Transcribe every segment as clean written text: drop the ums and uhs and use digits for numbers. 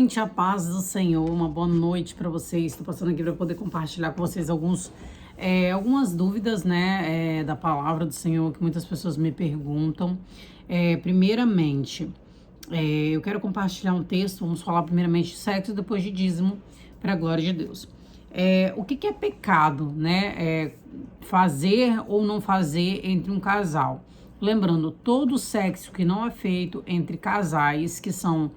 Gente, a paz do Senhor, uma boa noite para vocês. Estou passando aqui para poder compartilhar com vocês algumas dúvidas, né, da palavra do Senhor que muitas pessoas me perguntam. Primeiramente, eu quero compartilhar um texto. Vamos falar primeiramente de sexo e depois de dízimo, para a glória de Deus. O que é pecado, né? Fazer ou não fazer entre um casal. Lembrando, todo sexo que não é feito entre casais que são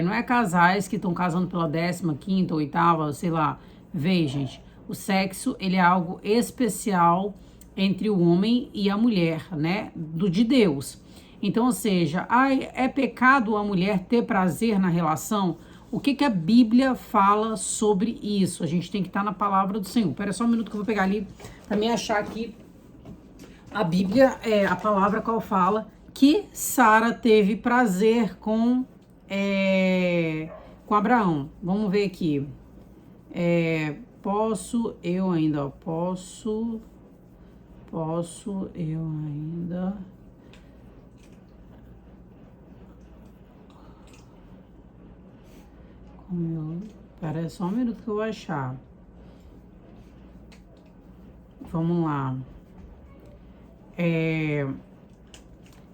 não é casais que estão casando pela 15ª, oitava, sei lá. Veja, gente, o sexo, ele é algo especial entre o homem e a mulher, né? De Deus. Então, ou seja, é pecado a mulher ter prazer na relação? O que a Bíblia fala sobre isso? A gente tem que estar na palavra do Senhor. Espera só um minuto que eu vou pegar ali para me achar aqui. A Bíblia é a palavra qual fala que Sara teve prazer com Abraão. Vamos ver aqui. Posso eu ainda Pera só um minuto que eu vou achar. Vamos lá.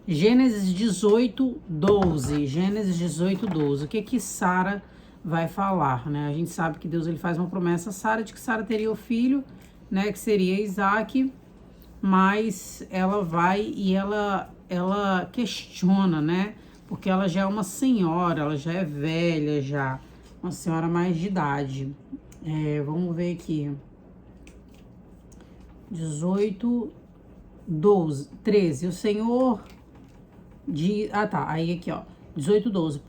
Gênesis 18:12. Gênesis 18:12. O que Sara vai falar, né? A gente sabe que Deus ele faz uma promessa a Sara de que Sara teria o filho, né? Que seria Isaac, mas ela vai e ela questiona, né? Porque ela já é uma senhora, ela já é velha, já uma senhora mais de idade. Vamos ver aqui. 13. O Senhor de... aí aqui, ó. 18:12.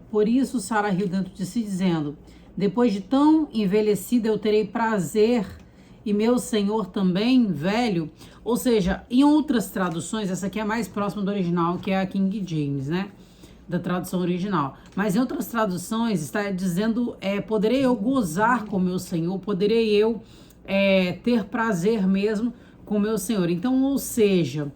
Por isso Sara riu dentro de si, dizendo: depois de tão envelhecida eu terei prazer, e meu Senhor também, velho. Ou seja, em outras traduções, essa aqui é mais próxima do original, que é a King James, né? Da tradução original. Mas em outras traduções está dizendo, poderei eu gozar com meu Senhor, poderei eu ter prazer mesmo com meu Senhor. Então, ou seja,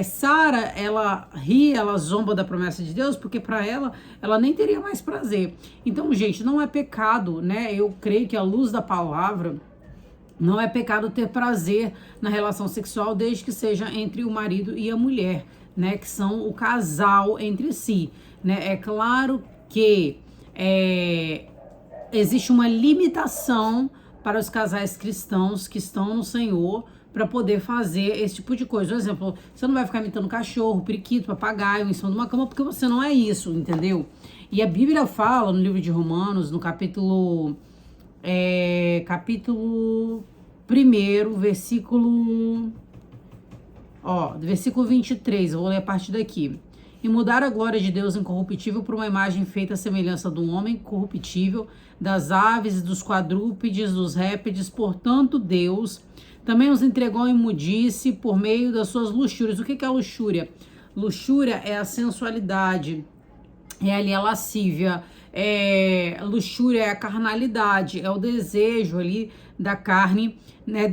Sara, ela ri, ela zomba da promessa de Deus, porque para ela nem teria mais prazer. Então, gente, não é pecado, né? Eu creio que à luz da palavra, não é pecado ter prazer na relação sexual, desde que seja entre o marido e a mulher, né? Que são o casal entre si, né? É claro que existe uma limitação para os casais cristãos que estão no Senhor para poder fazer esse tipo de coisa. Por exemplo, você não vai ficar imitando cachorro, periquito, papagaio em cima de uma cama, porque você não é isso, entendeu? E a Bíblia fala no livro de Romanos, no capítulo 1, versículo 23, eu vou ler a partir daqui. E mudar a glória de Deus incorruptível por uma imagem feita à semelhança do homem corruptível, das aves, dos quadrúpedes, dos répteis. Portanto, Deus também os entregou em imundície por meio das suas luxúrias. O que é a luxúria? Luxúria é a sensualidade, é ali a lascívia, luxúria é a carnalidade, é o desejo ali da carne, né,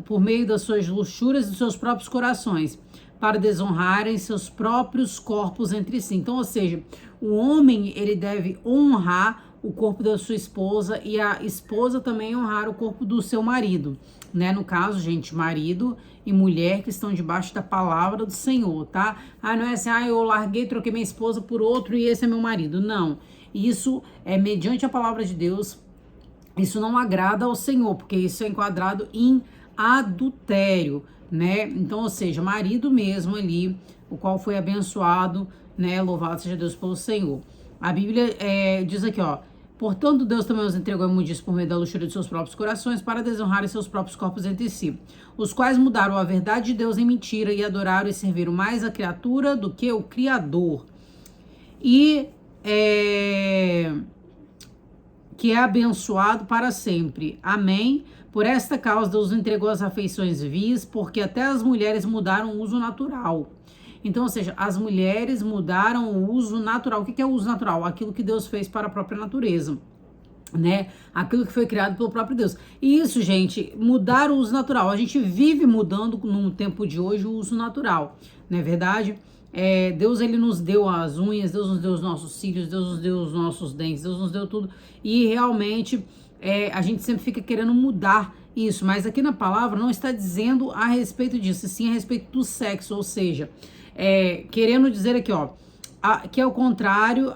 por meio das suas luxúrias e dos seus próprios corações, para desonrarem seus próprios corpos entre si. Então, ou seja, o homem, ele deve honrar o corpo da sua esposa e a esposa também honrar o corpo do seu marido, né? No caso, gente, marido e mulher que estão debaixo da palavra do Senhor, tá? Não é assim, eu larguei, troquei minha esposa por outro e esse é meu marido. Não, isso é mediante a palavra de Deus. Isso não agrada ao Senhor, porque isso é enquadrado em adultério, né? Então, ou seja, marido mesmo ali, o qual foi abençoado, né? Louvado seja Deus pelo Senhor. A Bíblia diz aqui, ó: portanto, Deus também os entregou a imundície por meio da luxúria de seus próprios corações, para desonrarem seus próprios corpos entre si, os quais mudaram a verdade de Deus em mentira e adoraram e serviram mais a criatura do que o Criador. E que é abençoado para sempre. Amém. Por esta causa, Deus entregou as afeições vis, porque até as mulheres mudaram o uso natural. Então, ou seja, as mulheres mudaram o uso natural. O que é o uso natural? Aquilo que Deus fez para a própria natureza. né? Aquilo que foi criado pelo próprio Deus. E isso, gente, mudar o uso natural. A gente vive mudando no tempo de hoje o uso natural, não é verdade? Deus, ele nos deu as unhas, Deus nos deu os nossos cílios, Deus nos deu os nossos dentes, Deus nos deu tudo. E realmente a gente sempre fica querendo mudar isso, mas aqui na palavra não está dizendo a respeito disso, sim a respeito do sexo, ou seja, querendo dizer aqui, ó, que é o contrário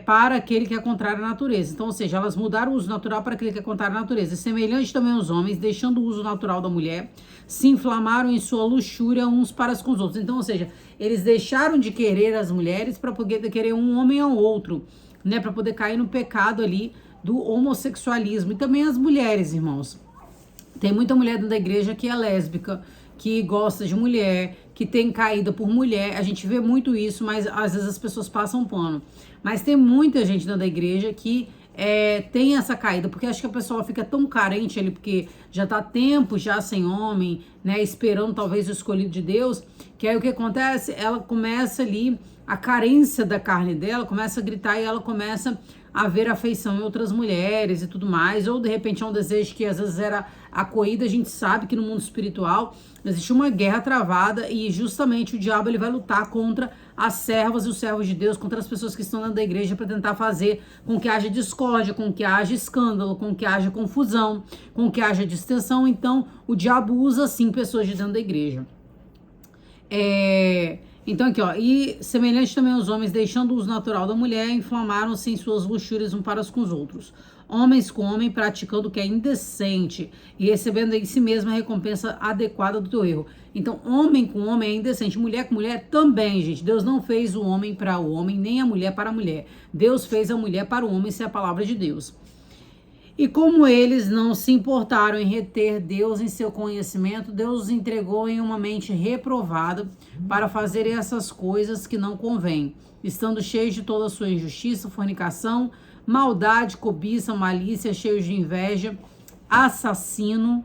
para aquele que é contrário à natureza. Então, ou seja, elas mudaram o uso natural para aquele que é contrário à natureza. Semelhante também aos homens, deixando o uso natural da mulher, se inflamaram em sua luxúria uns para com os outros. Então, ou seja, eles deixaram de querer as mulheres para poder querer um homem ao outro, né? Para poder cair no pecado ali do homossexualismo. E também as mulheres, irmãos. Tem muita mulher dentro da igreja que é lésbica, que gosta de mulher, que tem caída por mulher. A gente vê muito isso, mas às vezes as pessoas passam pano. Mas tem muita gente dentro da igreja que tem essa caída, porque acho que a pessoa fica tão carente ali, porque já tá tempo já sem homem, né, esperando talvez o escolhido de Deus, que aí o que acontece? Ela começa ali, a carência da carne dela começa a gritar e ela começa a ver afeição em outras mulheres e tudo mais, ou de repente é um desejo que às vezes era acolhido. A gente sabe que no mundo espiritual existe uma guerra travada e justamente o diabo ele vai lutar contra as servas e os servos de Deus, contra as pessoas que estão dentro da igreja para tentar fazer com que haja discórdia, com que haja escândalo, com que haja confusão, com que haja distensão. Então o diabo usa sim pessoas de dentro da igreja. Então aqui, ó, e semelhante também aos homens, deixando o uso natural da mulher, inflamaram-se em suas luxúrias uns para com os outros. Homens com homem, praticando o que é indecente e recebendo em si mesmo a recompensa adequada do teu erro. Então, homem com homem é indecente, mulher com mulher também, gente. Deus não fez o homem para o homem, nem a mulher para a mulher. Deus fez a mulher para o homem, isso é a palavra de Deus. E como eles não se importaram em reter Deus em seu conhecimento, Deus os entregou em uma mente reprovada para fazer essas coisas que não convêm, estando cheios de toda a sua injustiça, fornicação, maldade, cobiça, malícia, cheios de inveja, assassinato,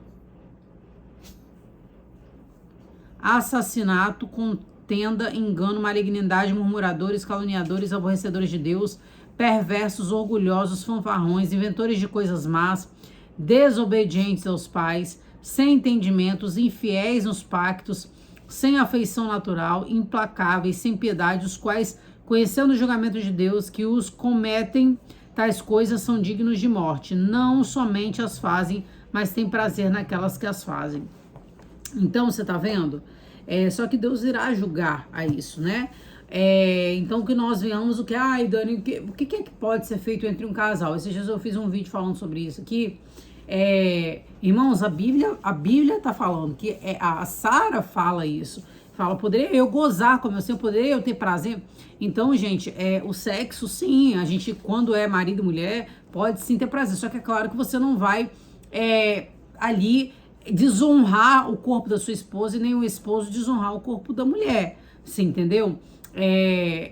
contenda, engano, malignidade, murmuradores, caluniadores, aborrecedores de Deus, perversos, orgulhosos, fanfarrões, inventores de coisas más, desobedientes aos pais, sem entendimentos, infiéis nos pactos, sem afeição natural, implacáveis, sem piedade, os quais, conhecendo o julgamento de Deus, que os cometem, tais coisas são dignos de morte. Não somente as fazem, mas têm prazer naquelas que as fazem. Então, você tá vendo? Só que Deus irá julgar a isso, né? Então que nós venhamos ai Dani, o que é que pode ser feito entre um casal? Esses dias eu fiz um vídeo falando sobre isso aqui. Irmãos, a Bíblia tá falando que a Sara fala isso, fala, poderia eu gozar com meu Senhor, poderia eu ter prazer? Então, gente, o sexo, sim, a gente quando é marido e mulher pode sim ter prazer, só que é claro que você não vai ali desonrar o corpo da sua esposa e nem o esposo desonrar o corpo da mulher, você entendeu?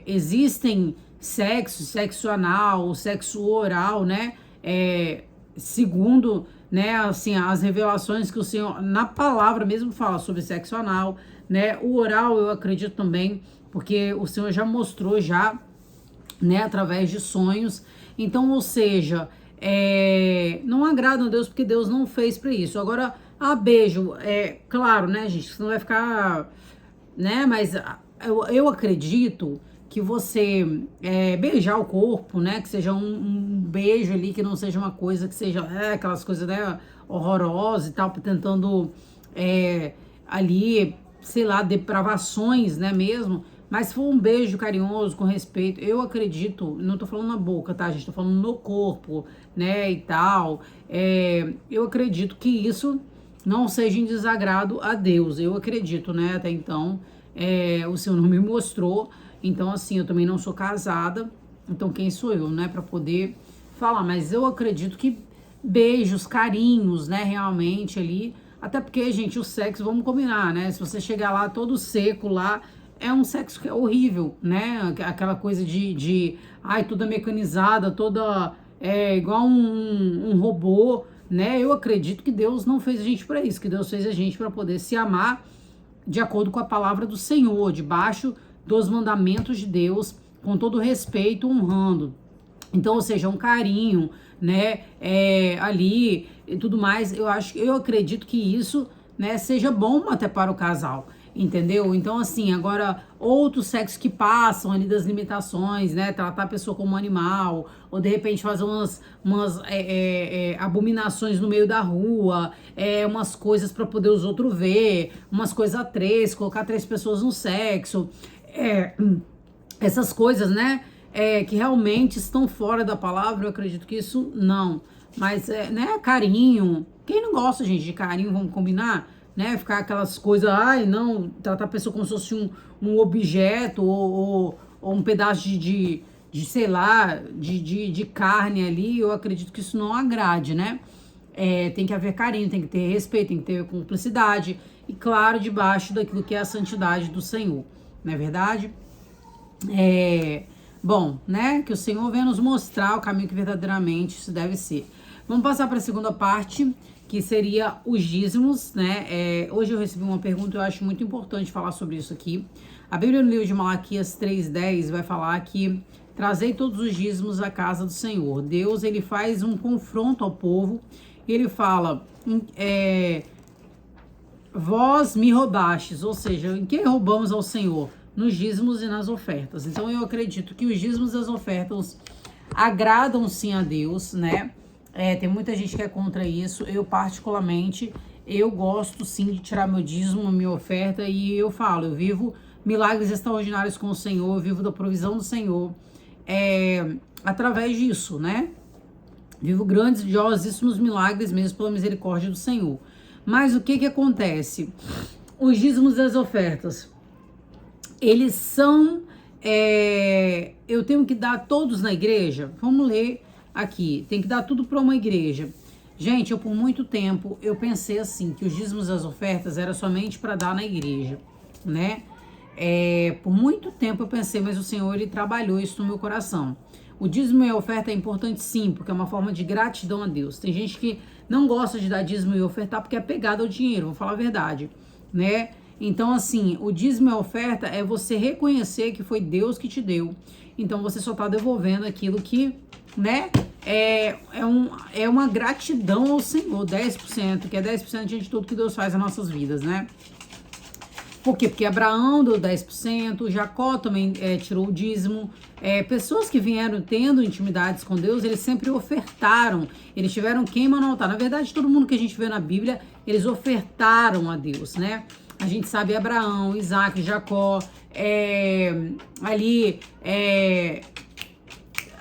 Existem sexo anal, sexo oral, né? Segundo, né, assim, as revelações que o Senhor, na palavra mesmo, fala sobre sexo anal, né? O oral eu acredito também, porque o Senhor já mostrou né, através de sonhos. Então, ou seja, não agrada a Deus porque Deus não fez para isso. Agora, beijo, claro, né, gente? Você não vai ficar, né? Mas eu acredito que você beijar o corpo, né? Que seja um beijo ali, que não seja uma coisa que seja aquelas coisas, né, horrorosas e tal, tentando ali, sei lá, depravações, né, mesmo. Mas se for um beijo carinhoso, com respeito, eu acredito, não tô falando na boca, tá, gente? Tô falando no corpo, né, e tal. Eu acredito que isso não seja em desagrado a Deus. Eu acredito, né, até então. O Senhor não me mostrou, então assim, eu também não sou casada, então quem sou eu, né, para poder falar, mas eu acredito que beijos, carinhos, né, realmente ali, até porque, gente, o sexo, vamos combinar, né, se você chegar lá todo seco lá, é um sexo que é horrível, né, aquela coisa toda mecanizada, toda, igual um robô, né, eu acredito que Deus não fez a gente para isso, que Deus fez a gente para poder se amar de acordo com a palavra do Senhor, debaixo dos mandamentos de Deus, com todo respeito, honrando. Então, ou seja, um carinho, né, ali e tudo mais. Eu acredito que isso, né, seja bom até para o casal, entendeu? Então, assim, agora outros sexos que passam ali das limitações, né, tratar a pessoa como um animal, ou de repente fazer umas abominações no meio da rua, umas coisas para poder os outros ver, umas coisas a três, colocar três pessoas no sexo, essas coisas, né? Que realmente estão fora da palavra, eu acredito que isso não. Mas, né, carinho. Quem não gosta, gente, de carinho, vamos combinar? Né? Ficar aquelas coisas, ai, não, tratar a pessoa como se fosse um objeto ou um pedaço sei lá, de carne ali, eu acredito que isso não agrade, né? Tem que haver carinho, tem que ter respeito, tem que ter cumplicidade, e claro, debaixo daquilo que é a santidade do Senhor, não é verdade? Bom, né? Que o Senhor venha nos mostrar o caminho que verdadeiramente isso deve ser. Vamos passar para a segunda parte, que seria os dízimos, né? Hoje eu recebi uma pergunta, eu acho muito importante falar sobre isso aqui. A Bíblia no livro de Malaquias 3:10 vai falar que trazei todos os dízimos à casa do Senhor. Deus, ele faz um confronto ao povo e ele fala, vós me roubastes, ou seja, em que roubamos ao Senhor? Nos dízimos e nas ofertas. Então eu acredito que os dízimos e as ofertas agradam sim a Deus, né? Tem muita gente que é contra isso. Eu particularmente, eu gosto sim de tirar meu dízimo, minha oferta, e eu falo, eu vivo milagres extraordinários com o Senhor, eu vivo da provisão do Senhor, através disso, né? Vivo grandes, grandiosíssimos milagres mesmo pela misericórdia do Senhor. Mas o que acontece? Os dízimos e as ofertas, eles são, eu tenho que dar todos na igreja? Vamos ler aqui, tem que dar tudo para uma igreja. Gente, eu por muito tempo, eu pensei assim, que os dízimos e as ofertas era somente para dar na igreja, né? Por muito tempo eu pensei, mas o Senhor, ele trabalhou isso no meu coração. O dízimo e a oferta é importante sim, porque é uma forma de gratidão a Deus. Tem gente que não gosta de dar dízimo e ofertar porque é pegada ao dinheiro, vou falar a verdade, né? Então, assim, o dízimo e a oferta é você reconhecer que foi Deus que te deu. Então, você só tá devolvendo aquilo que, né, é uma gratidão ao Senhor, 10%, que é 10% de tudo que Deus faz nas nossas vidas, né? Por quê? Porque Abraão deu 10%, Jacó também tirou o dízimo. Pessoas que vieram tendo intimidades com Deus, eles sempre ofertaram, eles tiveram queima no altar. Na verdade, todo mundo que a gente vê na Bíblia, eles ofertaram a Deus, né? A gente sabe Abraão, Isaac, Jacó,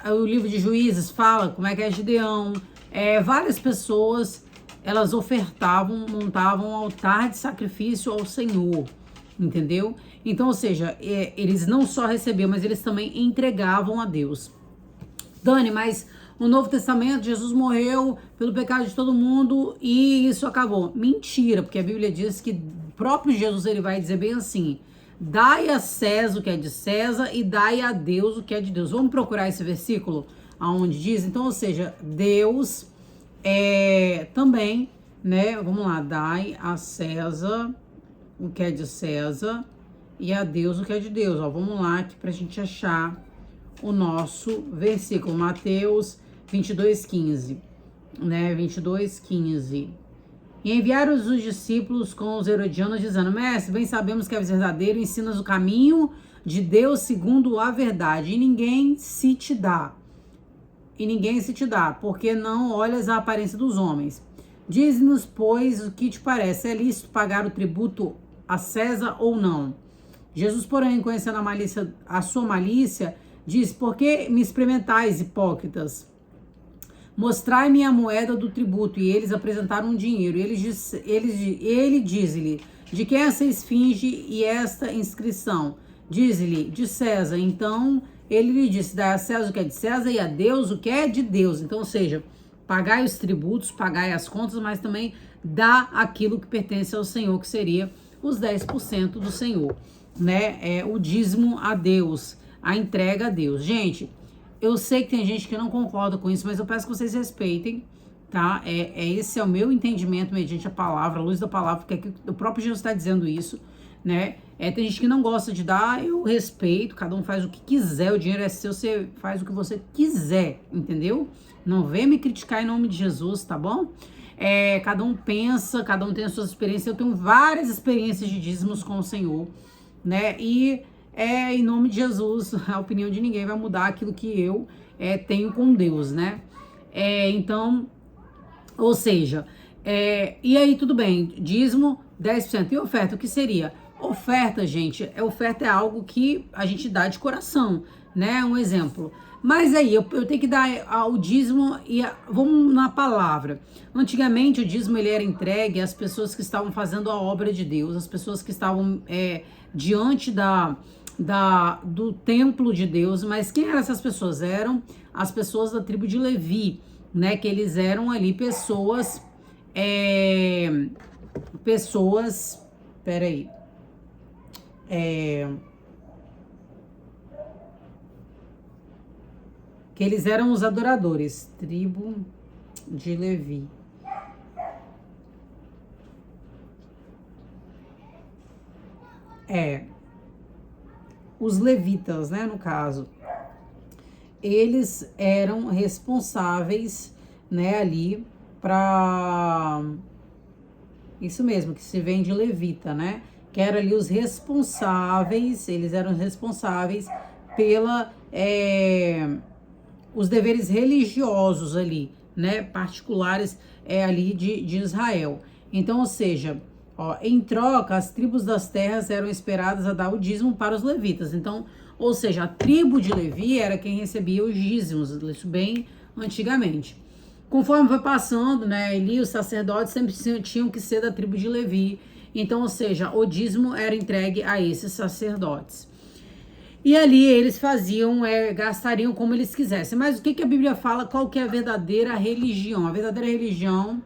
o livro de Juízes fala como é que é Gideão. Várias pessoas, elas ofertavam, montavam um altar de sacrifício ao Senhor, entendeu? Então, ou seja, eles não só recebiam, mas eles também entregavam a Deus. Dani, mas no Novo Testamento, Jesus morreu pelo pecado de todo mundo e isso acabou. Mentira, porque a Bíblia diz que o próprio Jesus, ele vai dizer bem assim, dai a César o que é de César e dai a Deus o que é de Deus. Vamos procurar esse versículo aonde diz? Então, ou seja, Deus também, né? Vamos lá, dai a César o que é de César e a Deus o que é de Deus. Ó, vamos lá aqui pra gente achar o nosso versículo, Mateus 22:15, né? 22:15. E enviaram os discípulos com os herodianos, dizendo, mestre, bem sabemos que és verdadeiro, ensinas o caminho de Deus segundo a verdade, e ninguém se te dá, porque não olhas a aparência dos homens. Diz-nos, pois, o que te parece, é lícito pagar o tributo a César ou não? Jesus, porém, conhecendo a sua malícia, diz, por que me experimentais, hipócritas? Mostrai-me a moeda do tributo. E eles apresentaram um dinheiro. Ele diz-lhe, de que essa esfinge e esta inscrição? Diz-lhe, de César. Então, ele lhe disse, dá a César o que é de César e a Deus o que é de Deus. Então, ou seja, pagai os tributos, pagai as contas, mas também dá aquilo que pertence ao Senhor, que seria os 10% do Senhor, né? O dízimo a Deus, a entrega a Deus. Gente, eu sei que tem gente que não concorda com isso, mas eu peço que vocês respeitem, tá? Esse é o meu entendimento mediante a palavra, a luz da palavra, porque aqui, o próprio Jesus está dizendo isso, né? Tem gente que não gosta de dar, eu respeito, cada um faz o que quiser, o dinheiro é seu, você faz o que você quiser, entendeu? Não vem me criticar em nome de Jesus, tá bom? Cada um pensa, cada um tem as suas experiências, eu tenho várias experiências de dízimos com o Senhor, né? E em nome de Jesus, a opinião de ninguém vai mudar aquilo que eu tenho com Deus, né? Então, ou seja, e aí tudo bem, dízimo 10%. E oferta, o que seria? Oferta, gente, oferta é algo que a gente dá de coração, né? Um exemplo. Mas aí, eu tenho que dar o dízimo vamos na palavra. Antigamente, o dízimo ele era entregue às pessoas que estavam fazendo a obra de Deus, as pessoas que estavam diante do templo de Deus. Mas quem eram essas pessoas? Eram as pessoas da tribo de Levi, né? Que eles eram ali pessoas, peraí, que eles eram os adoradores, tribo de Levi. Os levitas, né, no caso, eles eram responsáveis, né, ali para isso mesmo, que se vem de levita, né, que eram ali os responsáveis, eles eram responsáveis pela os deveres religiosos ali, né, particulares ali de Israel. Então, ou seja, em troca, as tribos das terras eram esperadas a dar o dízimo para os levitas. Então, ou seja, a tribo de Levi era quem recebia os dízimos, isso bem antigamente. Conforme foi passando, né, ali os sacerdotes sempre tinham que ser da tribo de Levi. Então, ou seja, o dízimo era entregue a esses sacerdotes. E ali eles faziam, gastariam como eles quisessem. Mas o que a Bíblia fala? Qual que é a verdadeira religião? A verdadeira religião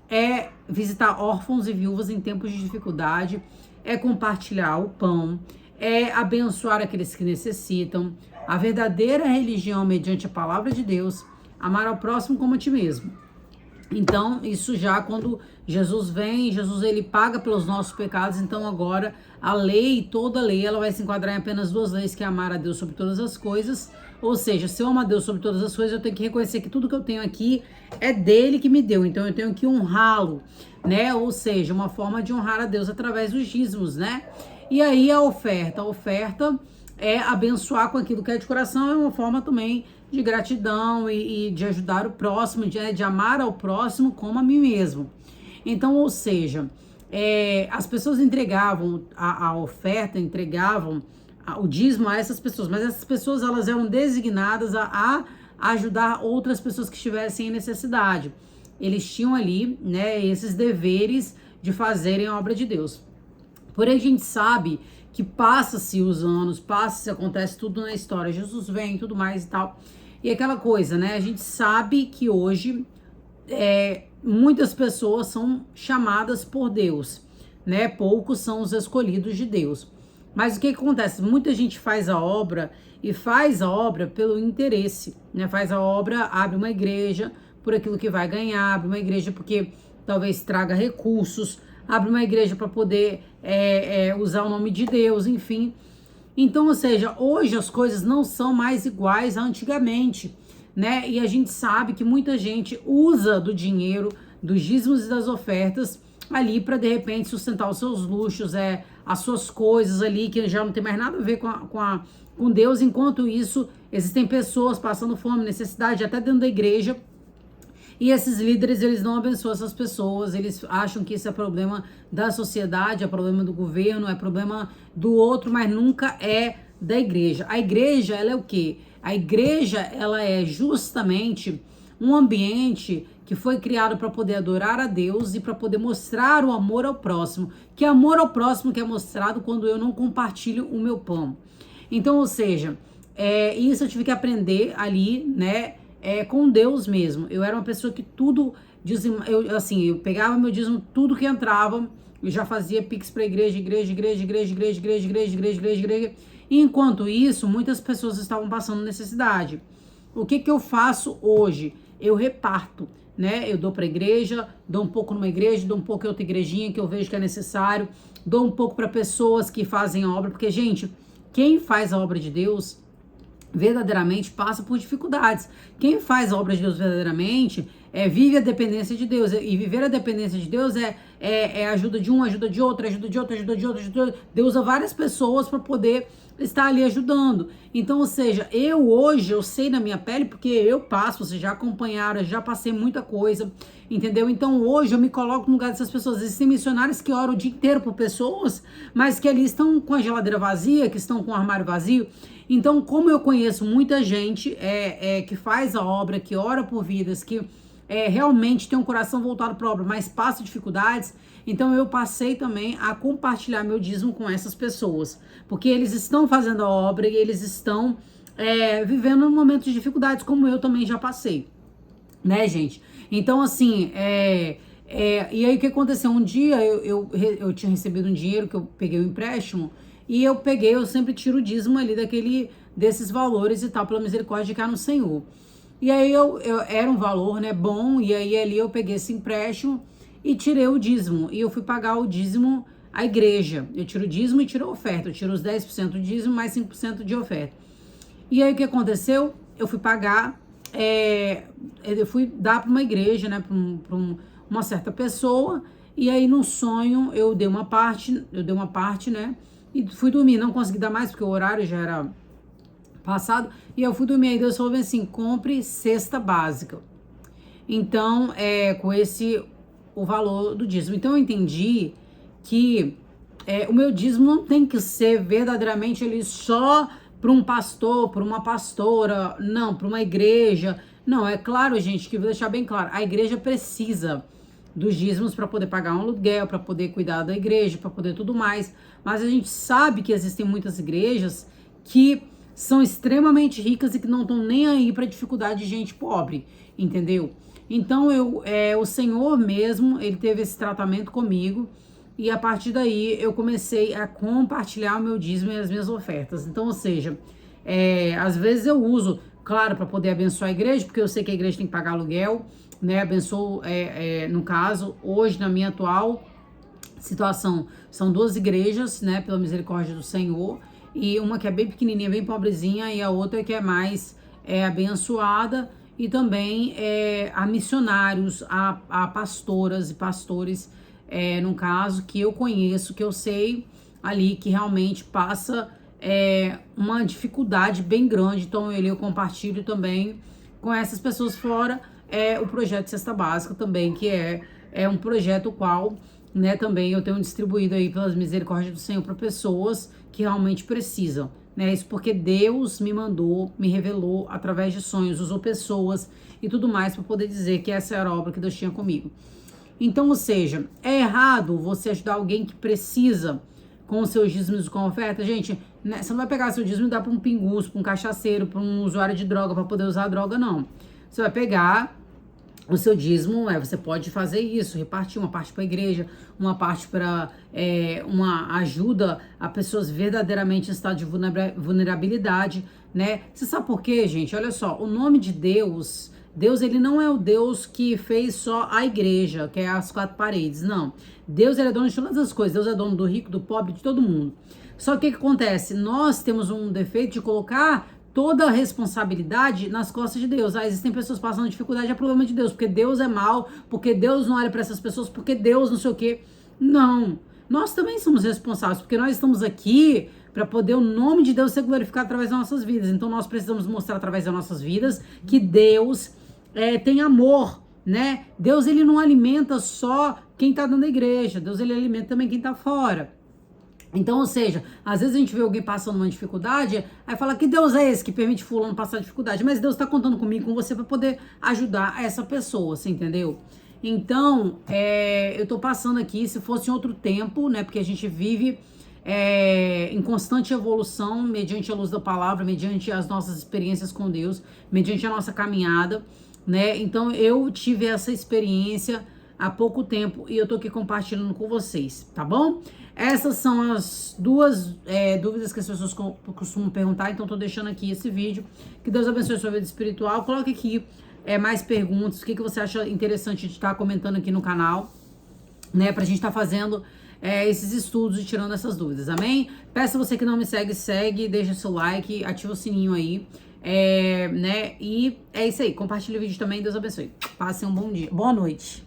é visitar órfãos e viúvas em tempos de dificuldade, é compartilhar o pão, é abençoar aqueles que necessitam. A verdadeira religião, mediante a palavra de Deus, amar ao próximo como a ti mesmo. Então, isso já quando Jesus vem, Jesus ele paga pelos nossos pecados, então agora a lei, toda a lei, ela vai se enquadrar em apenas duas leis, que é amar a Deus sobre todas as coisas. Ou seja, se eu amo a Deus sobre todas as coisas, eu tenho que reconhecer que tudo que eu tenho aqui é dele que me deu, então eu tenho que honrá-lo, né? Ou seja, uma forma de honrar a Deus através dos dízimos, né? E aí a oferta é abençoar com aquilo que é de coração, é uma forma também de gratidão e de ajudar o próximo, de amar ao próximo como a mim mesmo. Então, ou seja, as pessoas entregavam a oferta, entregavam o dízimo a essas pessoas, mas essas pessoas elas eram designadas a ajudar outras pessoas que estivessem em necessidade. Eles tinham ali, né, esses deveres de fazerem a obra de Deus. Porém, a gente sabe que passa-se os anos, acontece tudo na história, Jesus vem e tudo mais e tal. E aquela coisa, né? A gente sabe que hoje muitas pessoas são chamadas por Deus, né? Poucos são os escolhidos de Deus. Mas o que acontece? Muita gente faz a obra e faz a obra pelo interesse, né? Faz a obra, abre uma igreja por aquilo que vai ganhar, abre uma igreja porque talvez traga recursos, abre uma igreja para poder usar o nome de Deus, enfim. Então, ou seja, hoje as coisas não são mais iguais a antigamente, né? E a gente sabe que muita gente usa do dinheiro, dos dízimos e das ofertas ali para de repente sustentar os seus luxos, as suas coisas ali que já não tem mais nada a ver com Deus. Enquanto isso, existem pessoas passando fome, necessidade, até dentro da igreja. E esses líderes, eles não abençoam essas pessoas, eles acham que isso é problema da sociedade, é problema do governo, é problema do outro, mas nunca é da igreja. A igreja, ela é o quê? A igreja, ela é justamente um ambiente que foi criado para poder adorar a Deus e para poder mostrar o amor ao próximo. Que amor ao próximo que é mostrado quando eu não compartilho o meu pão. Então, ou seja, isso eu tive que aprender ali, né? Com Deus mesmo. Eu era uma pessoa que tudo, eu pegava meu dízimo, tudo que entrava, eu já fazia pix para igreja. E enquanto isso, muitas pessoas estavam passando necessidade. O que eu faço hoje? eu reparto, né? Eu dou para a igreja, dou um pouco numa igreja, dou um pouco em outra igrejinha que eu vejo que é necessário, dou um pouco para pessoas que fazem a obra, porque, gente, quem faz a obra de Deus verdadeiramente passa por dificuldades. Quem faz a obra de Deus verdadeiramente vive a dependência de Deus. E viver a dependência de Deus é ajuda de um, ajuda de outro, ajuda de outro, ajuda de outro, ajuda de outro. Deus usa várias pessoas para poder estar ali ajudando. Então, ou seja, hoje eu sei na minha pele, porque eu passo, vocês já acompanharam, já passei muita coisa, entendeu? Então hoje eu me coloco no lugar dessas pessoas. Existem missionários que oram o dia inteiro por pessoas, mas que ali estão com a geladeira vazia, que estão com o armário vazio. Então, como eu conheço muita gente que faz a obra, que ora por vidas, que realmente tem um coração voltado para a obra, mas passa dificuldades, então eu passei também a compartilhar meu dízimo com essas pessoas, porque eles estão fazendo a obra e eles estão vivendo momentos de dificuldades, como eu também já passei, né, gente? Então, assim, e aí o que aconteceu? Um dia eu tinha recebido um dinheiro que eu peguei um empréstimo, e eu sempre tiro o dízimo ali desses valores e tal, pela misericórdia de cá no Senhor. E aí eu era um valor, né, bom, e aí ali eu peguei esse empréstimo e tirei o dízimo. E eu fui pagar o dízimo à igreja. Eu tiro o dízimo e tiro a oferta. Eu tiro os 10% do dízimo mais 5% de oferta. E aí o que aconteceu? Eu fui pagar, eu fui dar para uma igreja, né, para uma certa pessoa, e aí no sonho eu dei uma parte, né, e fui dormir, não consegui dar mais porque o horário já era passado, e eu fui dormir, aí Deus falou assim, compre cesta básica. Então, com o valor do dízimo. Então eu entendi que o meu dízimo não tem que ser verdadeiramente ali só para um pastor, para uma pastora, não, para uma igreja. Não, é claro, gente, que vou deixar bem claro, a igreja precisa dos dízimos para poder pagar um aluguel, para poder cuidar da igreja, para poder tudo mais. Mas a gente sabe que existem muitas igrejas que são extremamente ricas e que não estão nem aí para dificuldade de gente pobre, entendeu? Então o Senhor mesmo, ele teve esse tratamento comigo, e a partir daí eu comecei a compartilhar o meu dízimo e as minhas ofertas. Então, ou seja, às vezes eu uso, claro, para poder abençoar a igreja, porque eu sei que a igreja tem que pagar aluguel, né? Abençoo, no caso, hoje na minha atual situação, são 2 igrejas, né, pela misericórdia do Senhor, e uma que é bem pequenininha, bem pobrezinha, e a outra que é mais abençoada, e também a missionários, a pastoras e pastores, no caso, que eu conheço, que eu sei ali, que realmente passa uma dificuldade bem grande. Então eu compartilho também com essas pessoas, fora o projeto Cesta Básica também, que é um projeto qual, né, também eu tenho distribuído aí pelas misericórdias do Senhor para pessoas que realmente precisam, né? Isso porque Deus me mandou, me revelou através de sonhos, usou pessoas e tudo mais para poder dizer que essa era a obra que Deus tinha comigo. Então, ou seja, é errado você ajudar alguém que precisa com os seus dízimos e com a oferta? Gente, né, você não vai pegar seu dízimo e dar para um pinguço, para um cachaceiro, para um usuário de droga, para poder usar a droga, não. Você vai pegar o seu dízimo, você pode fazer isso, repartir uma parte para a igreja, uma parte para uma ajuda a pessoas verdadeiramente em estado de vulnerabilidade, né? Você sabe por quê, gente? Olha só, o nome de Deus, ele não é o Deus que fez só a igreja, que é as 4 paredes, não. Deus, ele é dono de todas as coisas, Deus é dono do rico, do pobre, de todo mundo. Só que o que acontece? Nós temos um defeito de colocar toda a responsabilidade nas costas de Deus. Existem pessoas passando dificuldade, é problema de Deus, porque Deus é mau, porque Deus não olha para essas pessoas, porque Deus não sei o quê. Não. Nós também somos responsáveis, porque nós estamos aqui para poder o nome de Deus ser glorificado através das nossas vidas. Então nós precisamos mostrar através das nossas vidas que Deus tem amor, né? Deus, ele não alimenta só quem tá dentro da igreja, Deus, ele alimenta também quem tá fora. Então, ou seja, às vezes a gente vê alguém passando uma dificuldade, aí fala, que Deus é esse que permite fulano passar dificuldade? Mas Deus tá contando comigo, com você, para poder ajudar essa pessoa, você entendeu? Então, eu tô passando aqui, se fosse em outro tempo, né, porque a gente vive em constante evolução, mediante a luz da palavra, mediante as nossas experiências com Deus, mediante a nossa caminhada, né? Então, eu tive essa experiência há pouco tempo e eu tô aqui compartilhando com vocês, tá bom? Essas são as 2 dúvidas que as pessoas costumam perguntar, então tô deixando aqui esse vídeo. Que Deus abençoe a sua vida espiritual. Coloque aqui mais perguntas, o que você acha interessante de estar comentando aqui no canal, né? Pra gente estar fazendo esses estudos e tirando essas dúvidas, amém? Peço a você que não me segue, segue, deixa seu like, ativa o sininho aí, né? E é isso aí, compartilha o vídeo também, Deus abençoe. Passem um bom dia, boa noite.